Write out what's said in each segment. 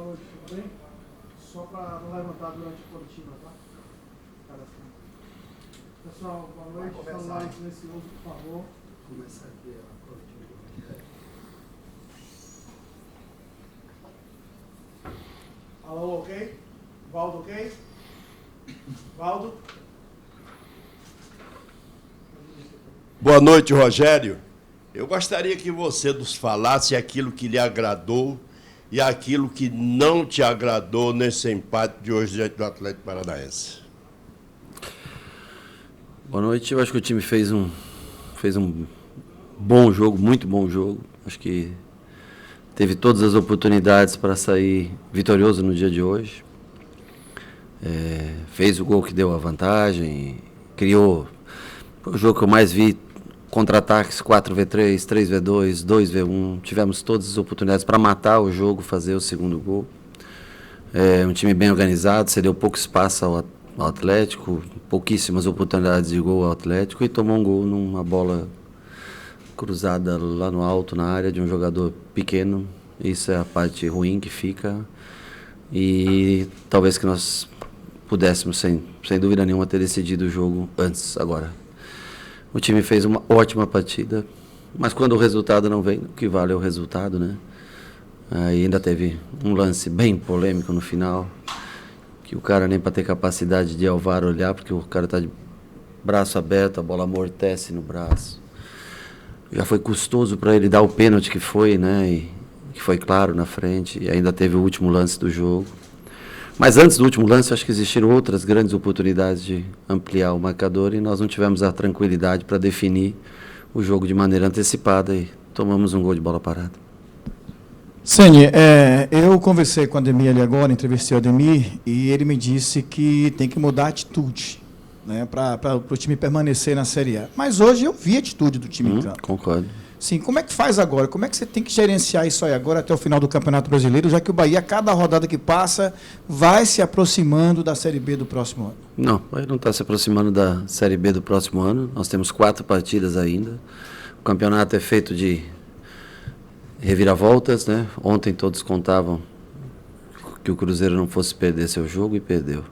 noite, tudo bem? Só para não levantar durante a coletiva, tá? Pessoal, boa noite. Celular silencioso, por favor. Começar aqui a coletiva. Alô, ok? Valdo, ok? Valdo? Boa noite, Rogério. Eu gostaria que você nos falasse aquilo que lhe agradou e aquilo que não te agradou nesse empate de hoje diante do Atlético Paranaense. Boa noite. Eu acho que o time fez um bom jogo, muito bom jogo. Acho que teve todas as oportunidades para sair vitorioso no dia de hoje. Fez o gol que deu a vantagem, criou o jogo que eu mais vi, contra-ataques, 4v3, 3v2, 2v1. Tivemos todas as oportunidades para matar o jogo, fazer o segundo gol. Um time bem organizado, cedeu pouco espaço ao Atlético, pouquíssimas oportunidades de gol ao Atlético e tomou um gol numa bola cruzada lá no alto, na área de um jogador pequeno. Isso é a parte ruim que fica. E talvez que nós pudéssemos, sem dúvida nenhuma, ter decidido o jogo antes, agora. O time fez uma ótima partida, mas quando o resultado não vem, o que vale é o resultado, né? Aí ainda teve um lance bem polêmico no final, que o cara nem para ter capacidade de ao VAR olhar, porque o cara está de braço aberto, a bola amortece no braço. Já foi custoso para ele dar o pênalti que foi, né? E que foi claro na frente, e ainda teve o último lance do jogo. Mas antes do último lance, acho que existiram outras grandes oportunidades de ampliar o marcador e nós não tivemos a tranquilidade para definir o jogo de maneira antecipada e tomamos um gol de bola parada. Ceni, eu conversei com o Ademir ali agora, entrevistei o Ademir e ele me disse que tem que mudar a atitude, né, para o time permanecer na Série A. Mas hoje eu vi a atitude do time em campo. Concordo. Sim, como é que faz agora? Como é que você tem que gerenciar isso aí agora até o final do Campeonato Brasileiro, já que o Bahia, cada rodada que passa, vai se aproximando da Série B do próximo ano? Não, o Bahia não está se aproximando da Série B do próximo ano. Nós temos 4 partidas ainda. O campeonato é feito de reviravoltas, né? Ontem todos contavam que o Cruzeiro não fosse perder seu jogo e perdeu.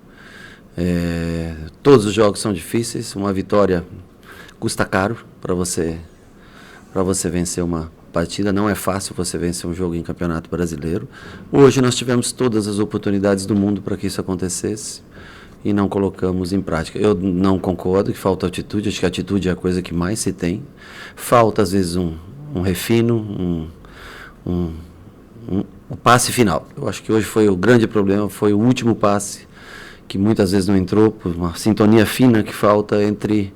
Todos os jogos são difíceis. Uma vitória custa caro para você vencer uma partida. Não é fácil você vencer um jogo em Campeonato Brasileiro. Hoje nós tivemos todas as oportunidades do mundo para que isso acontecesse e não colocamos em prática. Eu não concordo que falta atitude. Acho que a atitude é a coisa que mais se tem. Falta às vezes um refino, o passe final. Eu acho que hoje foi o grande problema, foi o último passe que muitas vezes não entrou, por uma sintonia fina que falta entre,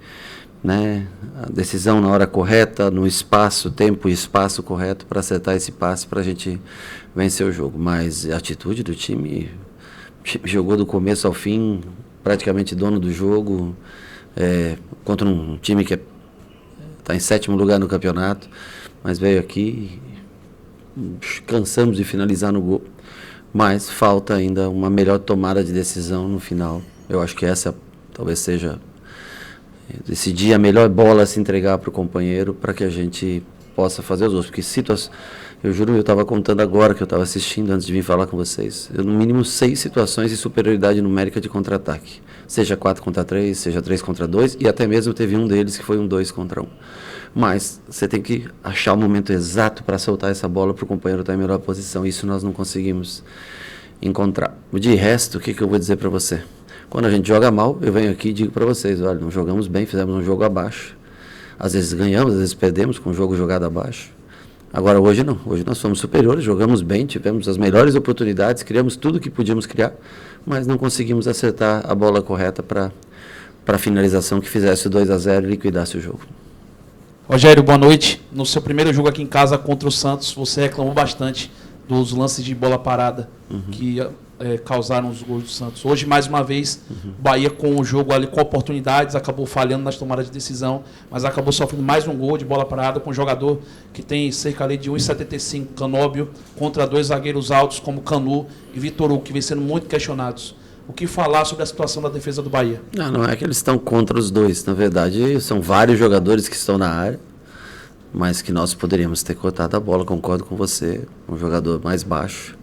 né, a decisão na hora correta, no espaço, tempo e espaço correto para acertar esse passe para a gente vencer o jogo. Mas a atitude do time jogou do começo ao fim, praticamente dono do jogo, contra um time que está em 7º lugar no campeonato, mas veio aqui, cansamos de finalizar no gol, mas falta ainda uma melhor tomada de decisão no final. Eu acho que essa talvez seja decidir a melhor bola a se entregar para o companheiro para que a gente possa fazer os outros. Porque eu juro, eu estava contando agora que eu estava assistindo antes de vir falar com vocês. No mínimo 6 situações de superioridade numérica de contra-ataque. Seja 4 contra 3, seja 3 contra 2 e até mesmo teve um deles que foi um 2 contra 1. Mas você tem que achar o momento exato para soltar essa bola para o companheiro estar em melhor posição. Isso nós não conseguimos encontrar. De resto, o que eu vou dizer para você? Quando a gente joga mal, eu venho aqui e digo para vocês, olha, não jogamos bem, fizemos um jogo abaixo. Às vezes ganhamos, às vezes perdemos com o jogo jogado abaixo. Agora hoje não, hoje nós somos superiores, jogamos bem, tivemos as melhores oportunidades, criamos tudo o que podíamos criar, mas não conseguimos acertar a bola correta para a finalização que fizesse o 2-0 e liquidasse o jogo. Rogério, boa noite. No seu primeiro jogo aqui em casa contra o Santos, você reclamou bastante dos lances de bola parada que causaram os gols do Santos. Hoje, mais uma vez, o Bahia com o jogo ali, com oportunidades, acabou falhando nas tomadas de decisão, mas acabou sofrendo mais um gol de bola parada com um jogador que tem cerca ali de 1,75, Canóbio, contra 2 zagueiros altos como Canu e Vitor Hugo, que vem sendo muito questionados. O que falar sobre a situação da defesa do Bahia? Não é que eles estão contra os dois. Na verdade, são vários jogadores que estão na área, mas que nós poderíamos ter cortado a bola, concordo com você, um jogador mais baixo.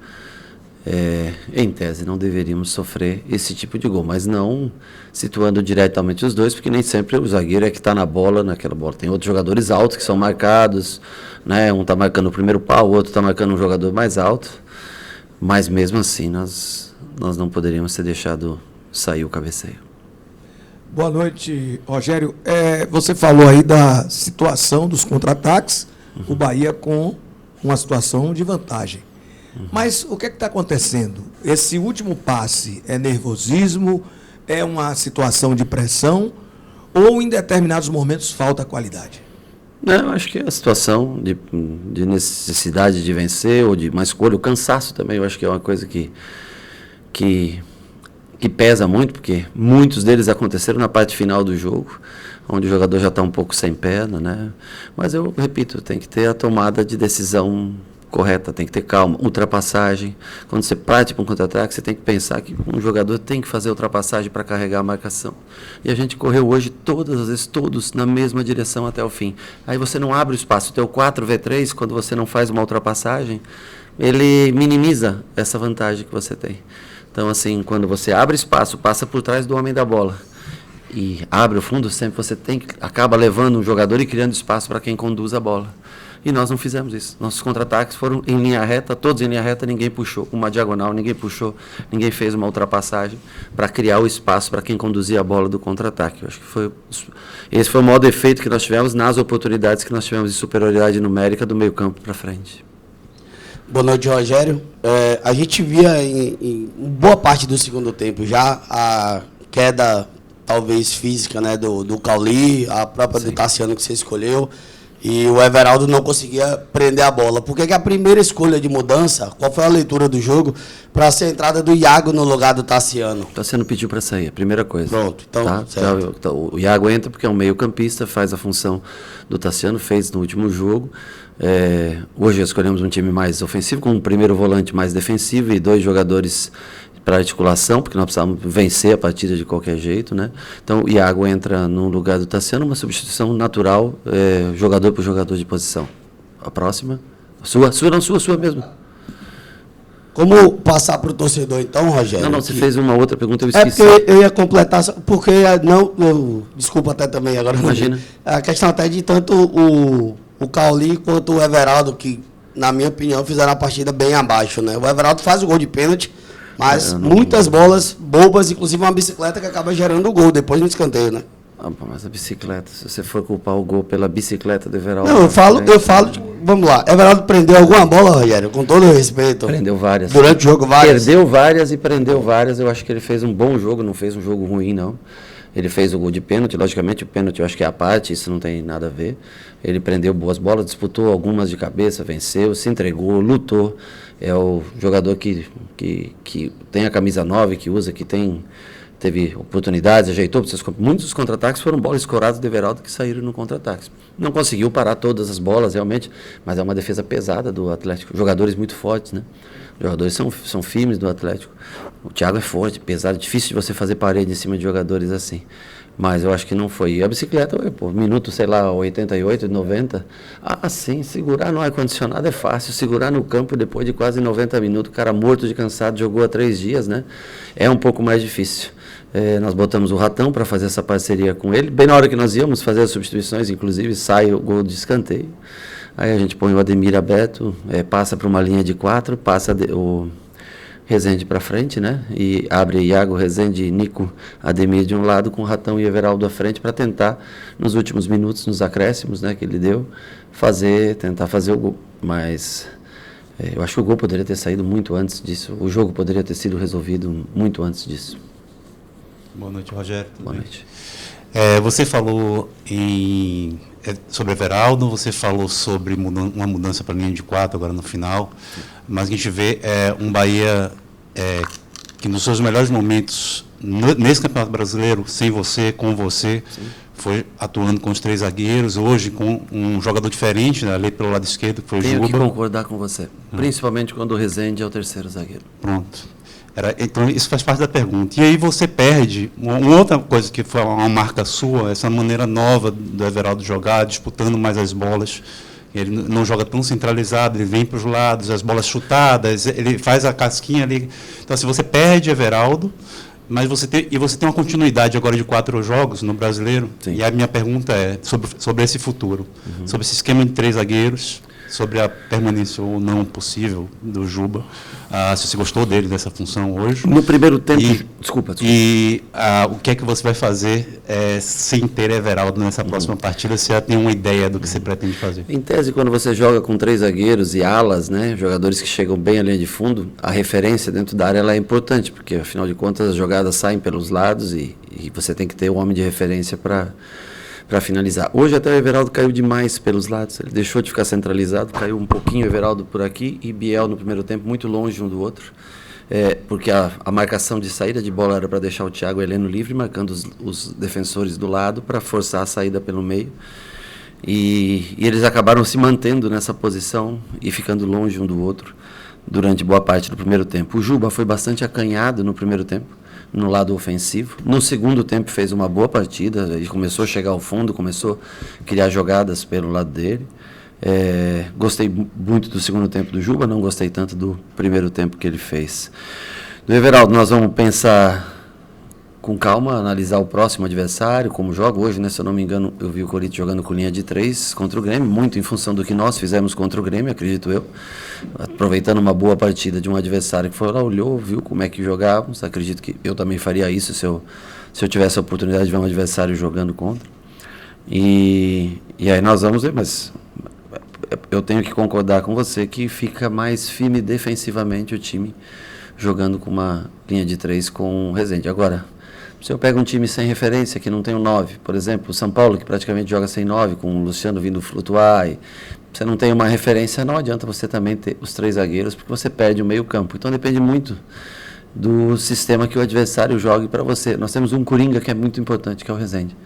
em tese, não deveríamos sofrer esse tipo de gol, mas não situando diretamente os dois, porque nem sempre o zagueiro é que está na bola, naquela bola. Tem outros jogadores altos que são marcados, né? Um está marcando o primeiro pau, o outro está marcando um jogador mais alto, mas mesmo assim nós não poderíamos ter deixado sair o cabeceio. Boa noite, Rogério. Você falou aí da situação dos contra-ataques, o Bahia com uma situação de vantagem. Mas o que está acontecendo? Esse último passe é nervosismo, é uma situação de pressão ou em determinados momentos falta qualidade? Não, acho que é a situação de necessidade de vencer ou de uma escolha, o cansaço também, eu acho que é uma coisa que pesa muito, porque muitos deles aconteceram na parte final do jogo, onde o jogador já está um pouco sem perna, né? Mas eu repito, tem que ter a tomada de decisão correta, tem que ter calma, ultrapassagem. Quando você parte para um contra-ataque, você tem que pensar que um jogador tem que fazer ultrapassagem para carregar a marcação. E a gente correu hoje todas as vezes, todos na mesma direção até o fim. Aí você não abre o espaço. O teu 4v3, quando você não faz uma ultrapassagem, ele minimiza essa vantagem que você tem. Então, assim, quando você abre espaço, passa por trás do homem da bola e abre o fundo, sempre você acaba levando um jogador e criando espaço para quem conduz a bola. E nós não fizemos isso. Nossos contra-ataques foram em linha reta, todos em linha reta, ninguém puxou uma diagonal, ninguém puxou, ninguém fez uma ultrapassagem para criar o espaço para quem conduzia a bola do contra-ataque. Eu acho que esse foi o maior defeito que nós tivemos nas oportunidades que nós tivemos de superioridade numérica do meio campo para frente. Boa noite, Rogério. A gente via em boa parte do segundo tempo já a queda, talvez física, né, do Cauli, a própria do Tassiano que você escolheu, e o Everaldo não conseguia prender a bola. Por que a primeira escolha de mudança, qual foi a leitura do jogo, para ser a entrada do Iago no lugar do Tassiano? O Tassiano pediu para sair, a primeira coisa. Pronto, então, tá? Então, o Iago entra porque é um meio-campista, faz a função do Tassiano, fez no último jogo. Hoje escolhemos um time mais ofensivo, com um primeiro volante mais defensivo e 2 jogadores para articulação, porque nós precisávamos vencer a partida de qualquer jeito, né? Então o Iago entra no lugar do Tassiano, uma substituição natural, jogador por jogador de posição. A próxima? Sua mesmo. Como passar para o torcedor, então, Rogério? Não, você fez uma outra pergunta, eu esqueci. Porque eu ia completar, porque desculpa até também agora. Imagina. A questão até de tanto o Cauli quanto o Everaldo, que, na minha opinião, fizeram a partida bem abaixo, né? O Everaldo faz o gol de pênalti, mas muitas bolas bobas, inclusive uma bicicleta que acaba gerando o gol depois no escanteio, né? Mas a bicicleta, se você for culpar o gol pela bicicleta do Everaldo... Não, eu falo, vamos lá, Everaldo prendeu alguma bola, Rogério, com todo o respeito? Prendeu várias. Durante o jogo, várias? Perdeu várias e prendeu várias, eu acho que ele fez um bom jogo, não fez um jogo ruim, não. Ele fez o gol de pênalti, logicamente o pênalti eu acho que é a parte, isso não tem nada a ver. Ele prendeu boas bolas, disputou algumas de cabeça, venceu, se entregou, lutou. É o jogador que tem a camisa 9, que usa, que teve oportunidades, ajeitou. Muitos dos contra-ataques foram bolas escoradas do Everaldo que saíram no contra-ataque. Não conseguiu parar todas as bolas, realmente, mas é uma defesa pesada do Atlético. Jogadores muito fortes, né? Os jogadores são firmes do Atlético. O Thiago é forte, pesado, difícil de você fazer parede em cima de jogadores assim. Mas eu acho que não foi. E a bicicleta, minuto, 88, 90. Sim, segurar no ar-condicionado é fácil. Segurar no campo depois de quase 90 minutos, o cara morto de cansado, jogou há 3 dias, né? É um pouco mais difícil. Nós botamos o Ratão para fazer essa parceria com ele. Bem na hora que nós íamos fazer as substituições, inclusive, sai o gol de escanteio. Aí a gente põe o Ademir aberto, passa para uma linha de 4, passa o Rezende para frente, né? E abre Iago, Rezende, Nico, Ademir de um lado, com o Ratão e Everaldo à frente, para tentar, nos últimos minutos, nos acréscimos, né, que ele deu, tentar fazer o gol. Mas eu acho que o gol poderia ter saído muito antes disso. O jogo poderia ter sido resolvido muito antes disso. Boa noite, Rogério. Boa noite. Você falou sobre Everaldo, você falou sobre uma mudança para a linha de 4 agora no final, mas a gente vê um Bahia que nos seus melhores momentos nesse Campeonato Brasileiro, sem você, com você, sim, foi atuando com os 3 zagueiros, hoje com um jogador diferente, né, ali pelo lado esquerdo, que foi o Juba. Tenho que concordar com você, principalmente quando o Rezende é o 3º zagueiro. Pronto. Então, isso faz parte da pergunta. E aí você perde uma outra coisa que foi uma marca sua, essa maneira nova do Everaldo jogar, disputando mais as bolas. Ele não joga tão centralizado, ele vem para os lados, as bolas chutadas, ele faz a casquinha ali. Então, assim, você perde Everaldo, mas você tem uma continuidade agora de 4 jogos no Brasileiro. Sim. E a minha pergunta é sobre esse futuro, sobre esse esquema de 3 zagueiros, sobre a permanência ou não possível do Juba. Se você gostou dele, dessa função hoje. No primeiro tempo... Desculpa. E o que é que você vai fazer sem ter Everaldo nessa próxima partida? Você já tem uma ideia do que você pretende fazer? Em tese, quando você joga com 3 zagueiros e alas, né, jogadores que chegam bem à linha de fundo, a referência dentro da área ela é importante, porque, afinal de contas, as jogadas saem pelos lados e você tem que ter um homem de referência para finalizar. Hoje até o Everaldo caiu demais pelos lados, ele deixou de ficar centralizado, caiu um pouquinho o Everaldo por aqui e Biel no primeiro tempo muito longe um do outro, porque a marcação de saída de bola era para deixar o Thiago Heleno livre, marcando os defensores do lado para forçar a saída pelo meio, e eles acabaram se mantendo nessa posição e ficando longe um do outro durante boa parte do primeiro tempo. O Juba foi bastante acanhado no primeiro tempo, no lado ofensivo. No segundo tempo fez uma boa partida, ele começou a chegar ao fundo, começou a criar jogadas pelo lado dele. Gostei muito do segundo tempo do Juba, não gostei tanto do primeiro tempo que ele fez. Do Everaldo, nós vamos pensar com calma, analisar o próximo adversário, como joga hoje, né? Se eu não me engano, eu vi o Corinthians jogando com linha de 3 contra o Grêmio, muito em função do que nós fizemos contra o Grêmio, acredito eu, aproveitando uma boa partida de um adversário que foi lá, olhou, viu como é que jogávamos, acredito que eu também faria isso se eu tivesse a oportunidade de ver um adversário jogando contra, e aí nós vamos ver, mas eu tenho que concordar com você que fica mais firme defensivamente o time jogando com uma linha de 3 com o Rezende. Agora, se eu pego um time sem referência, que não tem um 9, por exemplo, o São Paulo, que praticamente joga sem 9, com o Luciano vindo flutuar, e você não tem uma referência, não adianta você também ter os 3 zagueiros, porque você perde o meio campo. Então depende muito do sistema que o adversário jogue para você. Nós temos um coringa que é muito importante, que é o Rezende,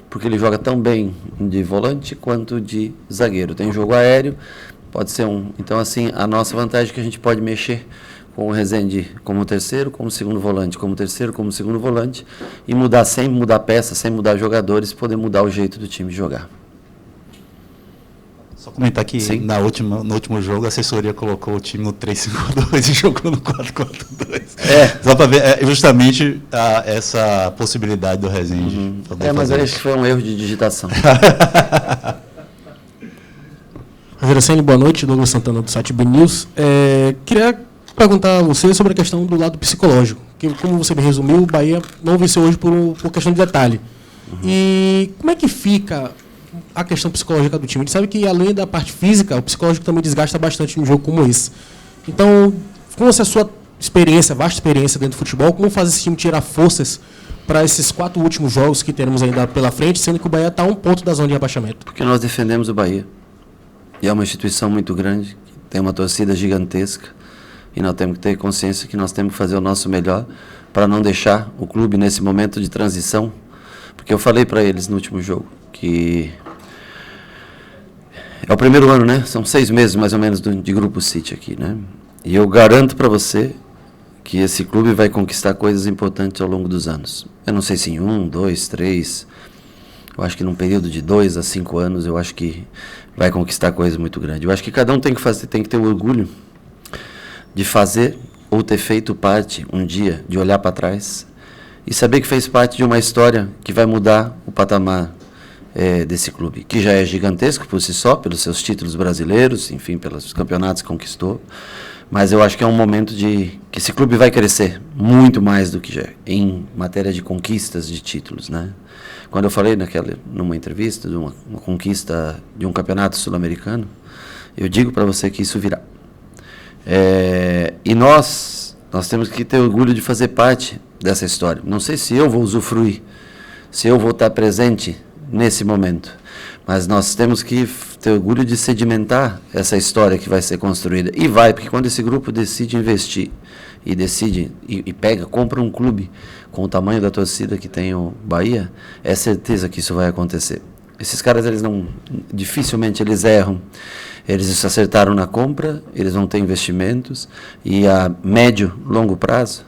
porque ele joga tão bem de volante quanto de zagueiro. Tem jogo aéreo, pode ser um. Então, assim, a nossa vantagem é que a gente pode mexer com o Rezende como terceiro, como segundo volante, como terceiro, como segundo volante, e mudar sem mudar peças, sem mudar jogadores, poder mudar o jeito do time jogar. Só comentar que no último jogo a assessoria colocou o time no 3-5-2 e jogou no 4-4-2. Só para ver justamente essa possibilidade do Rezende. Mas acho que foi um erro de digitação. Rogério Ceni, boa noite. Douglas Santana do site BNews. Queria perguntar a você sobre a questão do lado psicológico, que, como você me resumiu, o Bahia não venceu hoje por questão de detalhe. E como é que fica a questão psicológica do time? A gente sabe que, além da parte física, o psicológico também desgasta bastante num jogo como esse. Então, com essa sua experiência, vasta experiência dentro do futebol, como faz esse time tirar forças para esses 4 últimos jogos que teremos ainda pela frente, sendo que o Bahia está a 1 ponto da zona de rebaixamento? Porque nós defendemos o Bahia. E é uma instituição muito grande, que tem uma torcida gigantesca. E nós temos que ter consciência que nós temos que fazer o nosso melhor para não deixar o clube nesse momento de transição. Porque eu falei para eles no último jogo que é o primeiro ano, né? São 6 meses mais ou menos de Grupo City aqui, né? E eu garanto para você que esse clube vai conquistar coisas importantes ao longo dos anos. Eu não sei se em 1, 2, 3, eu acho que num período de 2 a 5 anos, eu acho que vai conquistar coisas muito grandes. Eu acho que cada um tem que ter o orgulho de fazer ou ter feito parte um dia, de olhar para trás e saber que fez parte de uma história que vai mudar o patamar desse clube, que já é gigantesco por si só, pelos seus títulos brasileiros, enfim, pelos campeonatos que conquistou, mas eu acho que é um momento que esse clube vai crescer muito mais do que já em matéria de conquistas de títulos, né? Quando eu falei numa entrevista de uma conquista de um campeonato sul-americano, eu digo para você que isso virá. E nós temos que ter orgulho de fazer parte dessa história. Não sei se eu vou usufruir, se eu vou estar presente nesse momento, mas nós temos que ter orgulho de sedimentar essa história que vai ser construída. E vai, porque quando esse grupo decide investir e decide compra um clube com o tamanho da torcida que tem o Bahia, é certeza que isso vai acontecer. Esses caras, dificilmente eles erram. Eles se acertaram na compra, eles vão ter investimentos e a médio, longo prazo,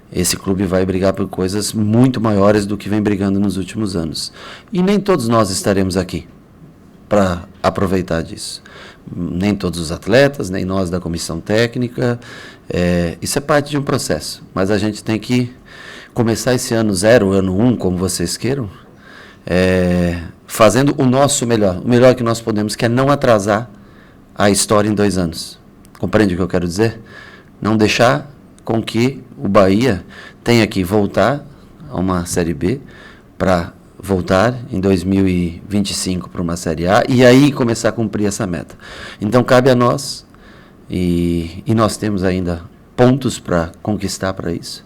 esse clube vai brigar por coisas muito maiores do que vem brigando nos últimos anos. E nem todos nós estaremos aqui para aproveitar disso. nem todos os atletas, nem nós da comissão técnica. Isso é parte de um processo, mas a gente tem que começar esse ano 0, ano 1, como vocês queiram, fazendo o nosso melhor, o melhor que nós podemos, que é não atrasar a história em 2 anos. Compreende o que eu quero dizer? Não deixar com que o Bahia tenha que voltar a uma Série B para voltar em 2025 para uma Série A e aí começar a cumprir essa meta. Então cabe a nós, e nós temos ainda pontos para conquistar para isso.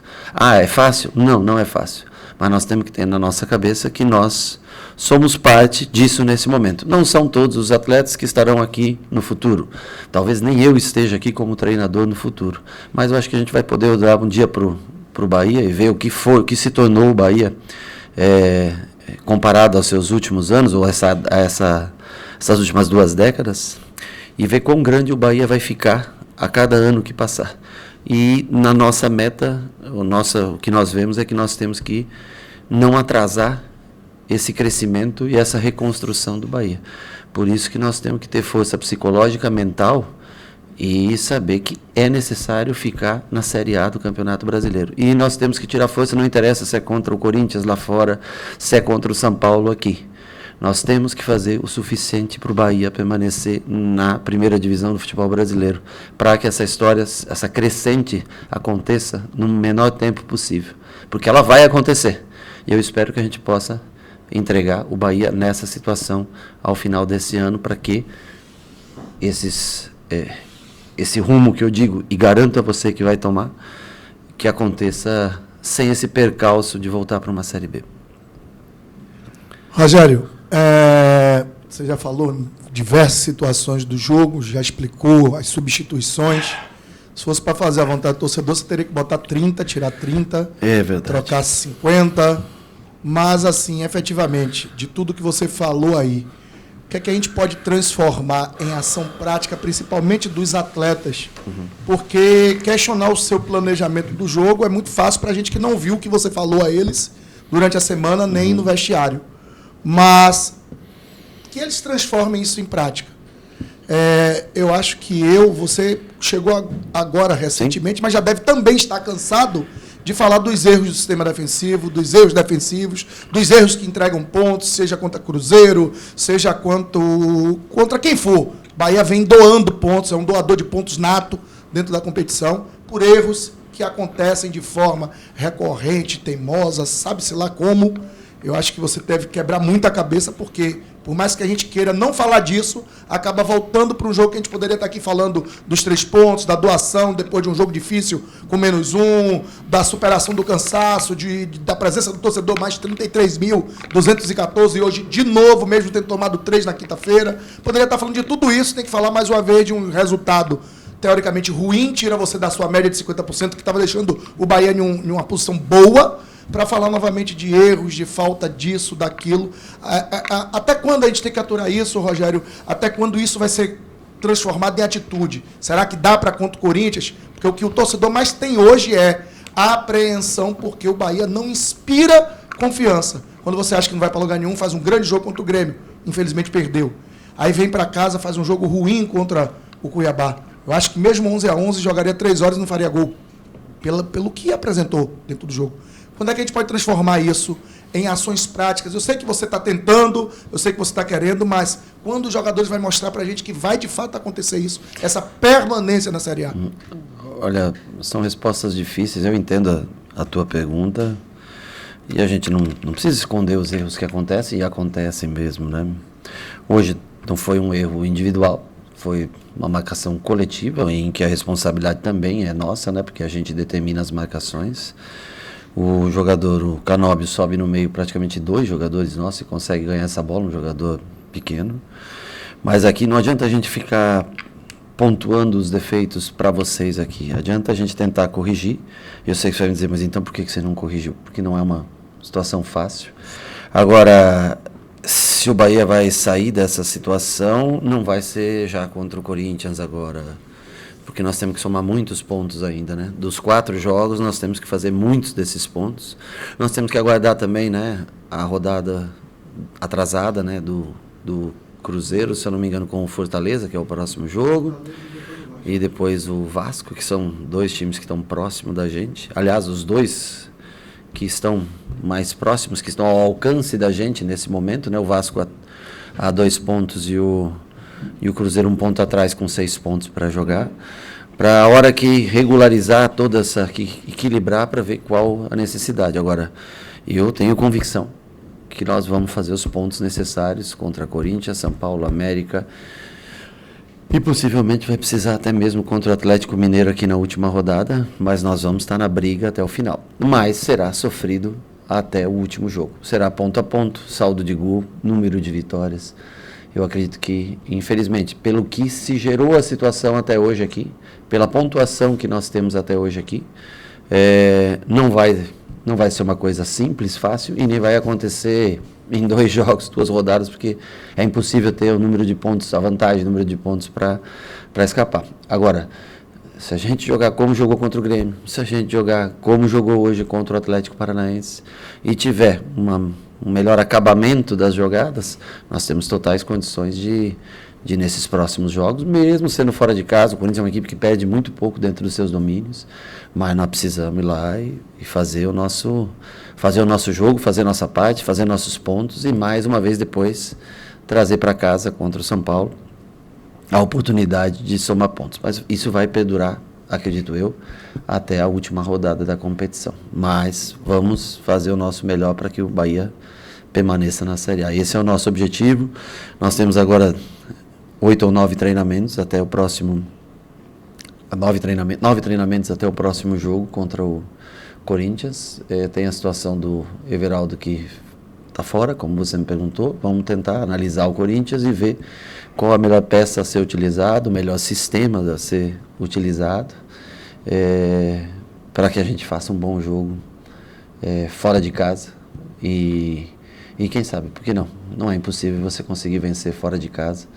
É fácil? Não, não é fácil. Mas nós temos que ter na nossa cabeça que nós somos parte disso nesse momento. Não são todos os atletas que estarão aqui no futuro. Talvez nem eu esteja aqui como treinador no futuro. Mas eu acho que a gente vai poder olhar um dia para o Bahia e ver o que se tornou o Bahia comparado aos seus últimos anos, ou essas últimas 2 décadas, e ver quão grande o Bahia vai ficar a cada ano que passar. E na nossa meta, o que nós vemos é que nós temos que não atrasar esse crescimento e essa reconstrução do Bahia. Por isso que nós temos que ter força psicológica, mental, e saber que é necessário ficar na Série A do Campeonato Brasileiro. E nós temos que tirar força, não interessa se é contra o Corinthians lá fora, se é contra o São Paulo aqui. Nós temos que fazer o suficiente para o Bahia permanecer na primeira divisão do futebol brasileiro, para que essa história, essa crescente, aconteça no menor tempo possível. Porque ela vai acontecer. E eu espero que a gente possa entregar o Bahia nessa situação ao final desse ano, para que esse rumo que eu digo, e garanto a você que vai tomar, que aconteça sem esse percalço de voltar para uma Série B. Rogério, você já falou em diversas situações do jogo, já explicou as substituições. Se fosse para fazer a vontade do torcedor, você teria que botar 30, tirar 30, trocar 50. Mas, assim, efetivamente, de tudo que você falou aí, o que é que a gente pode transformar em ação prática, principalmente dos atletas? Porque questionar o seu planejamento do jogo é muito fácil para a gente que não viu o que você falou a eles durante a semana, nem no vestiário. Mas que eles transformem isso em prática. Eu acho que você chegou agora recentemente, mas já deve também estar cansado de falar dos erros do sistema defensivo, dos erros defensivos, dos erros que entregam pontos, seja contra Cruzeiro, seja contra quem for. Bahia vem doando pontos, é um doador de pontos nato dentro da competição, por erros que acontecem de forma recorrente, teimosa, sabe-se lá como. Eu acho que você deve quebrar muita cabeça, porque, por mais que a gente queira não falar disso, acaba voltando para um jogo que a gente poderia estar aqui falando dos 3 pontos, da doação depois de um jogo difícil com -1, da superação do cansaço, da presença do torcedor, mais 33.214, e hoje, de novo, mesmo tendo tomado 3 na quinta-feira. Poderia estar falando de tudo isso, tem que falar mais uma vez de um resultado teoricamente ruim, tira você da sua média de 50%, que estava deixando o Bahia em uma posição boa, para falar novamente de erros, de falta disso, daquilo. Até quando a gente tem que aturar isso, Rogério? Até quando isso vai ser transformado em atitude? Será que dá para contra o Corinthians? Porque o que o torcedor mais tem hoje é a apreensão, porque o Bahia não inspira confiança. Quando você acha que não vai para lugar nenhum, faz um grande jogo contra o Grêmio. Infelizmente perdeu. Aí vem para casa, faz um jogo ruim contra o Cuiabá. Eu acho que mesmo 11-11 jogaria 3 horas e não faria gol. Pelo que apresentou dentro do jogo. Quando é que a gente pode transformar isso em ações práticas? Eu sei que você está tentando, eu sei que você está querendo, mas quando os jogadores vão mostrar para a gente que vai de fato acontecer isso, essa permanência na Série A? Olha, são respostas difíceis, eu entendo a tua pergunta, e a gente não precisa esconder os erros que acontecem, e acontecem mesmo, né? Hoje não foi um erro individual, foi uma marcação coletiva, em que a responsabilidade também é nossa, né? Porque a gente determina as marcações. O jogador, o Canóbio, sobe no meio, praticamente 2 jogadores nossos, e consegue ganhar essa bola, um jogador pequeno. Mas aqui não adianta a gente ficar pontuando os defeitos para vocês aqui. Adianta a gente tentar corrigir. Eu sei que você vai me dizer, mas então por que você não corrigiu? Porque não é uma situação fácil. Agora, se o Bahia vai sair dessa situação, não vai ser já contra o Corinthians agora, porque nós temos que somar muitos pontos ainda, né? Dos 4 jogos, nós temos que fazer muitos desses pontos. Nós temos que aguardar também, né, a rodada atrasada, né, do Cruzeiro, se eu não me engano, com o Fortaleza, que é o próximo jogo. E depois o Vasco, que são 2 times que estão próximos da gente. Aliás, os 2 que estão mais próximos, que estão ao alcance da gente nesse momento, né? O Vasco a 2 pontos e o Cruzeiro 1 ponto atrás com 6 pontos para jogar. Para a hora que regularizar toda essa, equilibrar para ver qual a necessidade. Agora, eu tenho convicção que nós vamos fazer os pontos necessários contra Corinthians, São Paulo, América, e possivelmente vai precisar até mesmo contra o Atlético Mineiro aqui na última rodada, mas nós vamos estar na briga até o final. Mas será sofrido até o último jogo. Será ponto a ponto, saldo de gol, número de vitórias. Eu acredito que, infelizmente, pelo que se gerou a situação até hoje aqui, pela pontuação que nós temos até hoje aqui, não vai ser uma coisa simples, fácil, e nem vai acontecer em 2 jogos, 2 rodadas, porque é impossível ter o número de pontos, a vantagem, o número de pontos para escapar. Agora, se a gente jogar como jogou contra o Grêmio, se a gente jogar como jogou hoje contra o Atlético Paranaense e tiver um melhor acabamento das jogadas, nós temos totais condições de nesses próximos jogos, mesmo sendo fora de casa. O Corinthians é uma equipe que perde muito pouco dentro dos seus domínios, mas nós precisamos ir lá e fazer o nosso jogo, fazer nossa parte, fazer nossos pontos e mais uma vez depois trazer para casa contra o São Paulo a oportunidade de somar pontos. Mas isso vai perdurar, acredito eu, até a última rodada da competição. Mas vamos fazer o nosso melhor para que o Bahia permaneça na Série A. Esse é o nosso objetivo. Nós temos agora 8 ou 9 treinamentos até o próximo 9 treinamentos até o próximo jogo contra o Corinthians. Tem a situação do Everaldo que está fora, como você me perguntou. Vamos tentar analisar o Corinthians e ver qual a melhor peça a ser utilizada, o melhor sistema a ser utilizado, para que a gente faça um bom jogo fora de casa. E quem sabe, por que não? Não é impossível você conseguir vencer fora de casa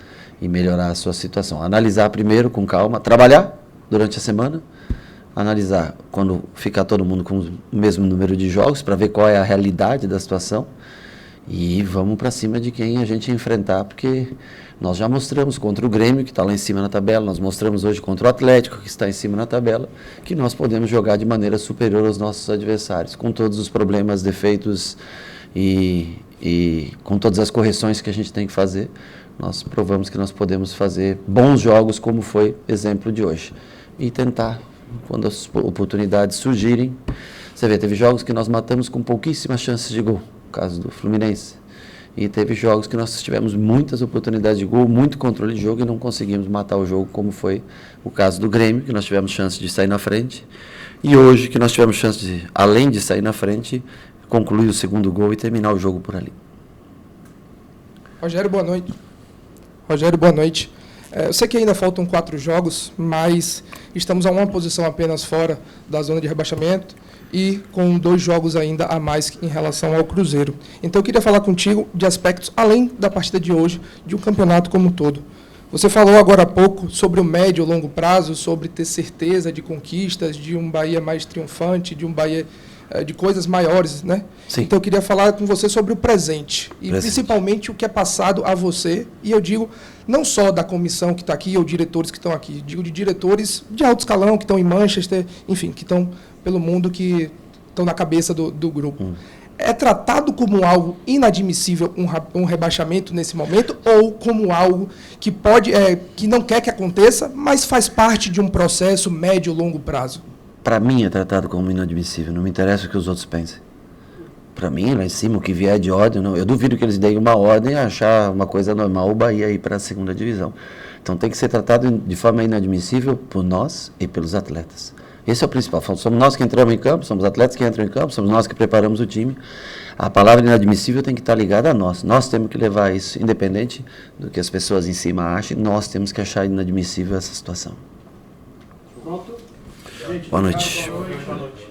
e melhorar a sua situação. Analisar primeiro com calma, trabalhar durante a semana, analisar quando ficar todo mundo com o mesmo número de jogos para ver qual é a realidade da situação e vamos para cima de quem a gente enfrentar, porque nós já mostramos contra o Grêmio, que está lá em cima na tabela, nós mostramos hoje contra o Atlético, que está em cima na tabela, que nós podemos jogar de maneira superior aos nossos adversários, com todos os problemas, defeitos e com todas as correções que a gente tem que fazer. Nós provamos que nós podemos fazer bons jogos, como foi exemplo de hoje. E tentar, quando as oportunidades surgirem, você vê, teve jogos que nós matamos com pouquíssimas chances de gol, no caso do Fluminense. E teve jogos que nós tivemos muitas oportunidades de gol, muito controle de jogo e não conseguimos matar o jogo, como foi o caso do Grêmio, que nós tivemos chance de sair na frente. E hoje, que nós tivemos chance de, além de sair na frente, concluir o segundo gol e terminar o jogo por ali. Rogério, boa noite. Rogério, boa noite. Eu sei que ainda faltam 4 jogos, mas estamos a uma posição apenas fora da zona de rebaixamento e com 2 jogos ainda a mais em relação ao Cruzeiro. Então eu queria falar contigo de aspectos além da partida de hoje, de um campeonato como um todo. Você falou agora há pouco sobre o médio e longo prazo, sobre ter certeza de conquistas, de um Bahia mais triunfante, de um Bahia de coisas maiores, né? Sim. Então eu queria falar com você sobre o presente e principalmente o que é passado a você, e eu digo não só da comissão que está aqui ou diretores que estão aqui, digo de diretores de alto escalão que estão em Manchester, enfim, que estão pelo mundo, que estão na cabeça do grupo. É tratado como algo inadmissível um rebaixamento nesse momento ou como algo que pode, que não quer que aconteça, mas faz parte de um processo médio e longo prazo? Para mim é tratado como inadmissível, não me interessa o que os outros pensem. Para mim, lá em cima, o que vier de ordem, não, eu duvido que eles deem uma ordem e achar uma coisa normal o Bahia ir para a segunda divisão. Então tem que ser tratado de forma inadmissível por nós e pelos atletas. Esse é o principal. Somos nós que entramos em campo, somos os atletas que entram em campo, somos nós que preparamos o time. A palavra inadmissível tem que estar ligada a nós. Nós temos que levar isso, independente do que as pessoas em cima achem, nós temos que achar inadmissível essa situação. Boa noite. Boa noite.